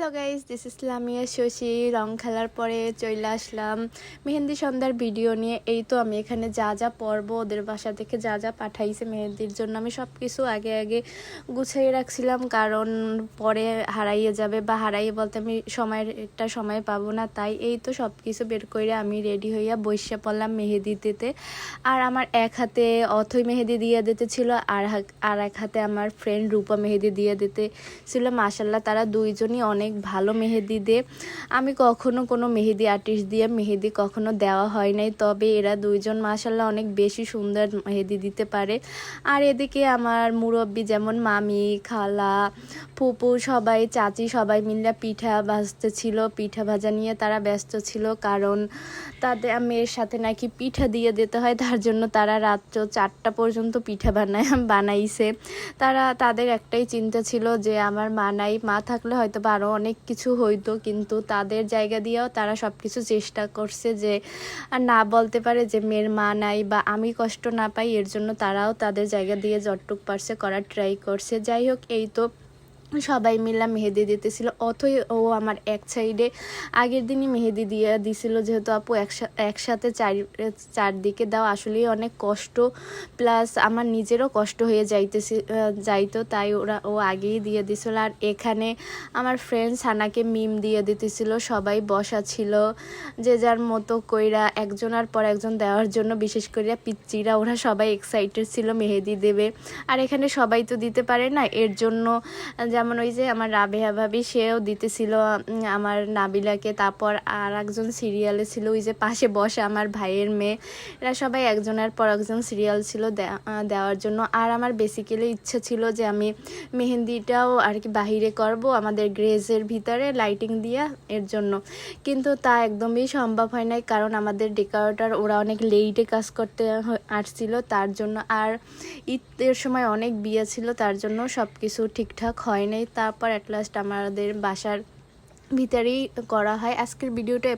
Hello guys, this is Lamia Shashi. রং খেলার পরে চলে আসলাম মেহেন্দি সন্ধ্যার ভিডিও নিয়ে। এই তো আমি এখানে যা যা পরবো, ওদের বাসা থেকে যা যা পাঠাইছে মেহেন্দির জন্য, আমি সব কিছু আগে আগে গুছিয়ে রাখছিলাম, কারণ পরে হারাইয়ে যাবে, বা হারাইয়ে বলতে আমি সময় পাবো না। তাই এই তো সব কিছু বের করে আমি রেডি হইয়া বসে পড়লাম মেহেদি দিতে। আর আমার এক হাতে অথই মেহেদি দিয়ে দিতে ছিল, আর এক হাতে আমার ফ্রেন্ড রূপা মেহেদি দিয়ে দিতে ছিল। মাশাল্লাহ তারা দুইজনই অনেক ভালো মেহেদি দেয়। আমি কখনো কোনো মেহেদি আর্টিস্ট দিয়ে মেহেদি কখনো দেওয়া হয় নাই, তবে এরা দুইজন মাশাল্লাহ অনেক বেশি সুন্দর মেহেদি দিতে পারে। আর এদিকে আমার মুরব্বি যেমন মামি, খালা, ফুপু, সবাই, চাচি সবাই মিলে পিঠা ভাজতেছিল। পিঠা ভাজা নিয়ে তারা ব্যস্ত ছিল, কারণ তাদের মেয়ের সাথে নাকি পিঠা দিয়ে দিতে হয়, তার জন্য তারা রাত্র 4টা পর্যন্ত পিঠা বানাইছে। তাদের একটাই চিন্তা ছিল যে আমার মা থাকলে হয়তো বা আরও অনেক কিছু হইতো, কিন্তু তাদের জায়গা দিয়েও তারা সব কিছু চেষ্টা করছে যে না বলতে পারে যে মেয়ের মা নাই বা আমি কষ্ট না পাই, এর জন্য তারাও তাদের জায়গা দিয়ে যতটুক পারছে করার ট্রাই করছে। যাই হোক, এই তো সবাই মিলে মেহেদি দিতেছিল। অথই ও আমার এক সাইডে আগের দিনই মেহেদি দিয়ে দিছিল, যেহেতু আপু একসাথে চারদিকে দাও আসলেই অনেক কষ্ট, প্লাস আমার নিজেরও কষ্ট হয়ে যাইতো, তাই ও আগেই দিয়ে দিছিল। আর এখানে আমার ফ্রেন্ড সানাকে মিম দিয়ে দিতেছিল, সবাই বসা ছিল যে যার মতো কইরা একজনের পর একজন দেওয়ার জন্য। বিশেষ করে পিচ্চিরা, ওরা সবাই এক্সাইটেড ছিল মেহেদি দেবে। আর এখানে সবাই তো দিতে পারে না, এর জন্য যেমন ওই যে আমার রাবেহা ভাবি, সেও দিতেছিল আমার নাবিলাকে। তারপর আর একজন সিরিয়ালে ছিল ওই যে পাশে বসে আমার ভাইয়ের মেয়ে। এরা সবাই একজনের পর একজন সিরিয়াল ছিল দেওয়ার জন্য। আর আমার বেসিক্যালি ইচ্ছে ছিল যে আমি মেহেন্দিটাও আর কি বাহিরে করব, আমাদের গ্রেজের ভিতরে লাইটিং দিয়া, এর জন্য। কিন্তু তা একদমই সম্ভব হয় নাই, কারণ আমাদের ডেকোরেটর ওরা অনেক লেটে কাজ করতে আসছিল, তার জন্য। আর ঈদের সময় অনেক বিয়ে ছিল, তার জন্য সব কিছু ঠিকঠাক হয় নাই। তারপর অ্যাট লাস্ট আমাদের বাসার ভিতরেই করা হয়। আজকের ভিডিওটা